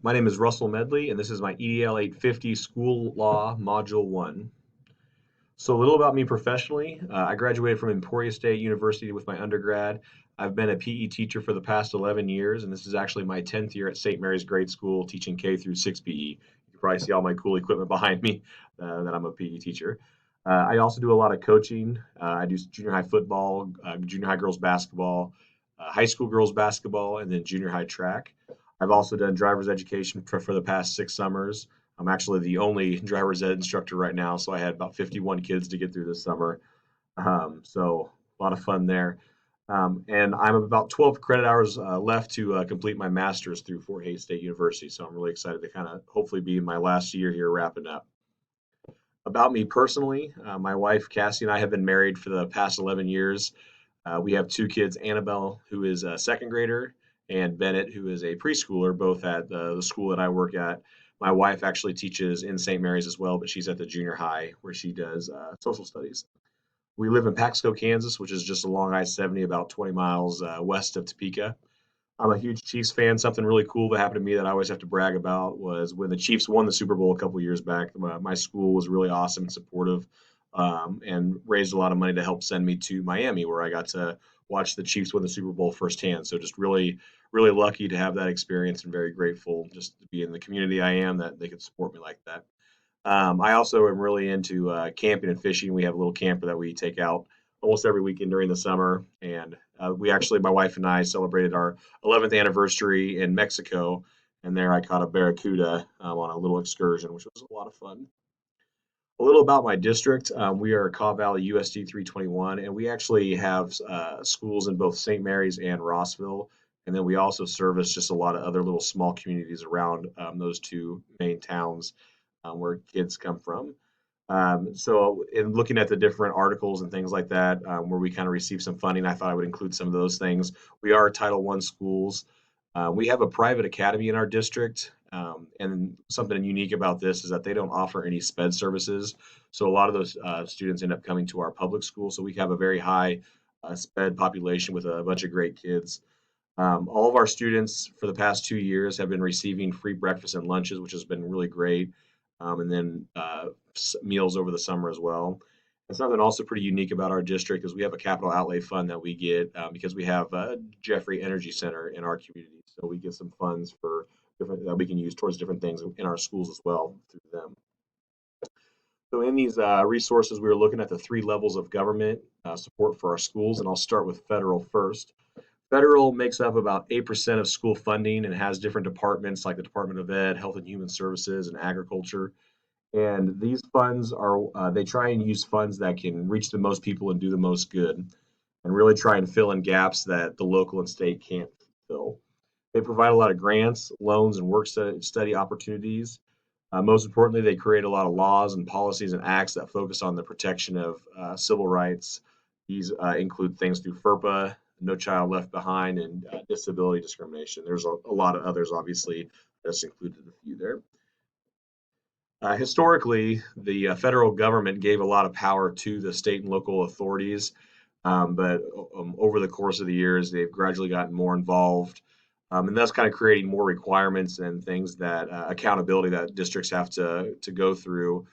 My name is Russell Medley, and this is my EDL 850 School Law Module 1. So, a little about me professionally. I graduated from Emporia State University with my undergrad. I've been a PE teacher for the past 11 years, and this is actually my 10th year at St. Mary's Grade School teaching K through 6 PE. You can probably see all my cool equipment behind me that I'm a PE teacher. I also do a lot of coaching. I do junior high football, junior high girls basketball, high school girls basketball, and then junior high track. I've also done driver's education for the past 6 summers. I'm actually the only driver's ed instructor right now, so I had about 51 kids to get through this summer. So a lot of fun there. And I'm about 12 credit hours left to complete my master's through Fort Hays State University. So I'm really excited to kind of hopefully be in my last year here wrapping up. About me personally, my wife Cassie and I have been married for the past 11 years. We have two kids, Annabelle, who is a second grader, and Bennett, who is a preschooler, both at the school that I work at. My wife actually teaches in St. Mary's as well, but she's at the junior high where she does social studies. We live in Paxco, Kansas, which is just along I-70, about 20 miles west of Topeka. I'm a huge Chiefs fan. Something really cool that happened to me that I always have to brag about was when the Chiefs won the Super Bowl a couple years back. My school was really awesome and supportive, and raised a lot of money to help send me to Miami, where I got to watch the Chiefs win the Super Bowl firsthand. So just really, really lucky to have that experience, and very grateful just to be in the community I am that they could support me like that. I also am really into camping and fishing. We have a little camper that we take out almost every weekend during the summer. And we actually, my wife and I celebrated our 11th anniversary in Mexico. And there I caught a barracuda on a little excursion, which was a lot of fun. A little about my district. We are Kaw Valley USD 321, and we actually have schools in both St. Mary's and Rossville. And then we also service just a lot of other little small communities around those two main towns where kids come from. So, in looking at the different articles and things like that, where we kind of receive some funding, I thought I would include some of those things. We are Title I schools. We have a private academy in our district, and something unique about this is that they don't offer any SPED services. So, a lot of those students end up coming to our public school. So, we have a very high SPED population with a bunch of great kids. All of our students for the past 2 years have been receiving free breakfast and lunches, which has been really great, and then meals over the summer as well. And something also pretty unique about our district is we have a capital outlay fund that we get because we have a Jeffrey Energy Center in our community. So we get some funds for different that we can use towards different things in our schools as well through them. So in these resources, we were looking at the three levels of government support for our schools, and I'll start with federal first. Federal makes up about 8% of school funding and has different departments like the Department of Ed, Health and Human Services, and Agriculture. And these funds are, they try and use funds that can reach the most people and do the most good, and really try and fill in gaps that the local and state can't fill. They provide a lot of grants, loans, and work study opportunities. Most importantly, they create a lot of laws and policies and acts that focus on the protection of civil rights. These include things through FERPA, No Child Left Behind, and disability discrimination. There's a lot of others, obviously. I just included a few there. Historically, the federal government gave a lot of power to the state and local authorities, but over the course of the years, they've gradually gotten more involved, and thus kind of creating more requirements and things that accountability that districts have to go through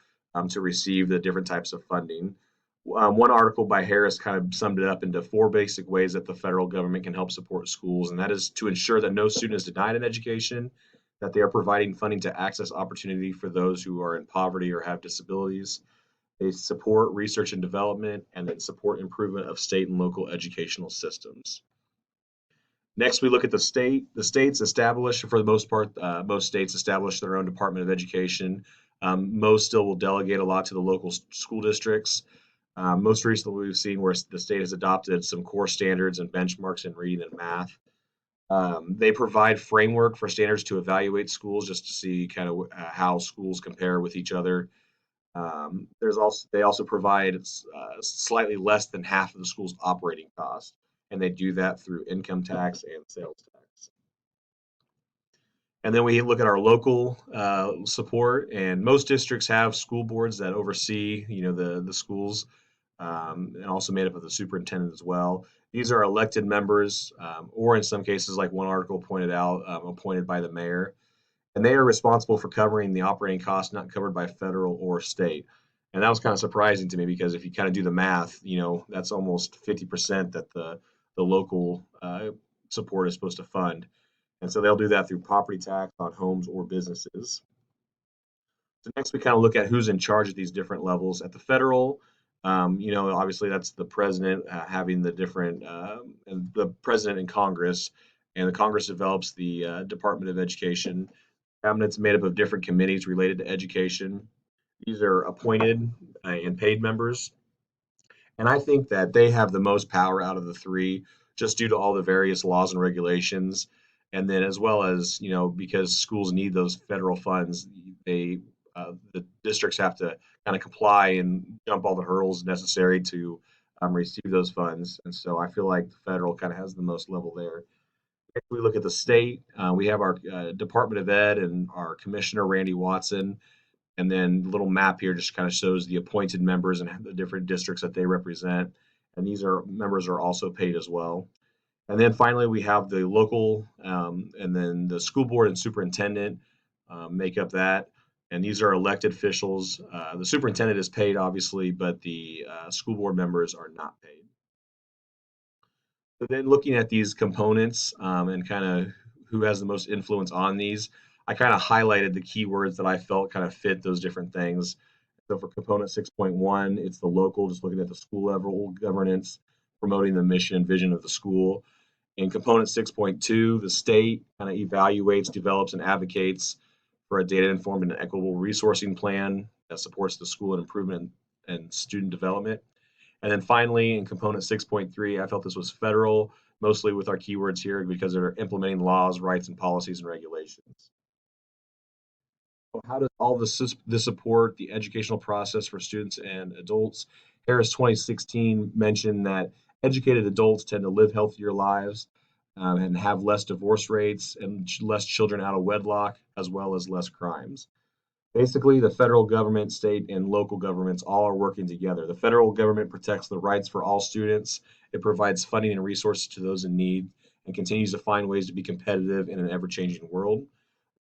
to receive the different types of funding. One article by Harris kind of summed it up into four basic ways that the federal government can help support schools, and that is to ensure that no student is denied an education, that they are providing funding to access opportunity for those who are in poverty or have disabilities. They support research and development, and then support improvement of state and local educational systems. Next, we look at the state. The states establish, for the most part, most states establish their own Department of Education. Most still will delegate a lot to the local school districts. Most recently, we've seen where the state has adopted some core standards and benchmarks in reading and math. They provide framework for standards to evaluate schools just to see kind of how schools compare with each other. They also provide slightly less than half of the school's operating cost, and they do that through income tax and sales tax. And then we look at our local support, and most districts have school boards that oversee, the schools, and also made up of the superintendent as well. These are elected members, or in some cases, like one article pointed out, appointed by the mayor. and they are responsible for covering the operating costs not covered by federal or state. And that was kind of surprising to me because if you kind of do the math, that's almost 50% that the local support is supposed to fund. And so they'll do that through property tax on homes or businesses. So next we kind of look at who's in charge at these different levels. At the federal, obviously that's the president having the different, and the president and Congress, and the Congress develops the Department of Education. Cabinet's made up of different committees related to education. These are appointed and paid members. And I think that they have the most power out of the three, just due to all the various laws and regulations. And then, as well as, because schools need those federal funds, the districts have to kind of comply and jump all the hurdles necessary to receive those funds. And so I feel like the federal kind of has the most level there. If we look at the state, we have our Department of Ed and our Commissioner, Randy Watson. And then the little map here just kind of shows the appointed members and the different districts that they represent. And these are members are also paid as well. And then finally, we have the local, and then the school board and superintendent make up that. And these are elected officials. The superintendent is paid, obviously, but the school board members are not paid. So then looking at these components and kind of who has the most influence on these, I kind of highlighted the keywords that I felt kind of fit those different things. So for component 6.1, it's the local, just looking at the school level governance, promoting the mission and vision of the school. In component 6.2, the state kind of evaluates, develops, and advocates for a data-informed and equitable resourcing plan that supports the school and improvement and student development. And then finally, in component 6.3, I felt this was federal, mostly with our keywords here because they're implementing laws, rights, and policies and regulations. So how does all this support the educational process for students and adults? Harris 2016 mentioned that educated adults tend to live healthier lives and have less divorce rates and less children out of wedlock, as well as less crimes. Basically, the federal government, state, and local governments all are working together. The federal government protects the rights for all students. It provides funding and resources to those in need and continues to find ways to be competitive in an ever-changing world.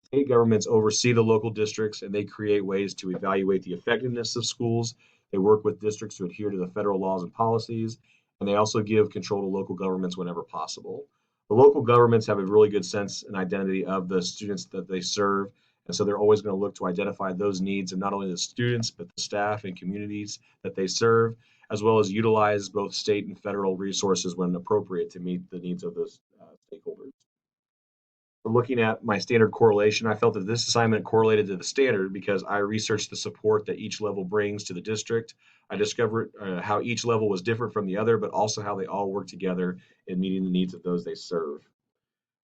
State governments oversee the local districts and they create ways to evaluate the effectiveness of schools. They work with districts to adhere to the federal laws and policies, and they also give control to local governments whenever possible. The local governments have a really good sense and identity of the students that they serve, and so they're always going to look to identify those needs of not only the students, but the staff and communities that they serve, as well as utilize both state and federal resources when appropriate to meet the needs of those stakeholders. Looking at my standard correlation, I felt that this assignment correlated to the standard because I researched the support that each level brings to the district. I discovered how each level was different from the other, but also how they all work together in meeting the needs of those they serve.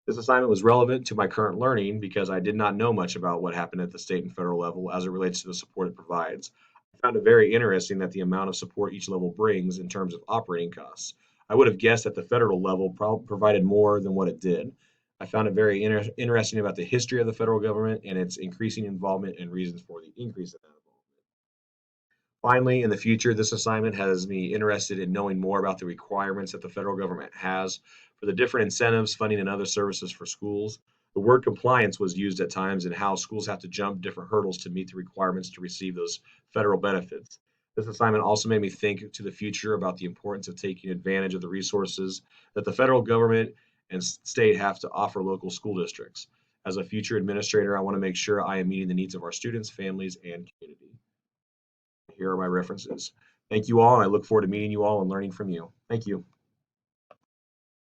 This assignment was relevant to my current learning because I did not know much about what happened at the state and federal level as it relates to the support it provides. I found it very interesting that the amount of support each level brings in terms of operating costs. I would have guessed that the federal level provided more than what it did. I found it very interesting about the history of the federal government and its increasing involvement and reasons for the increase in that involvement. Finally, in the future, this assignment has me interested in knowing more about the requirements that the federal government has for the different incentives, funding, and other services for schools. The word compliance was used at times in how schools have to jump different hurdles to meet the requirements to receive those federal benefits. This assignment also made me think to the future about the importance of taking advantage of the resources that the federal government and state have to offer local school districts. As a future administrator, I want to make sure I am meeting the needs of our students, families, and community. Here are my references. Thank you all, and I look forward to meeting you all and learning from you. Thank you.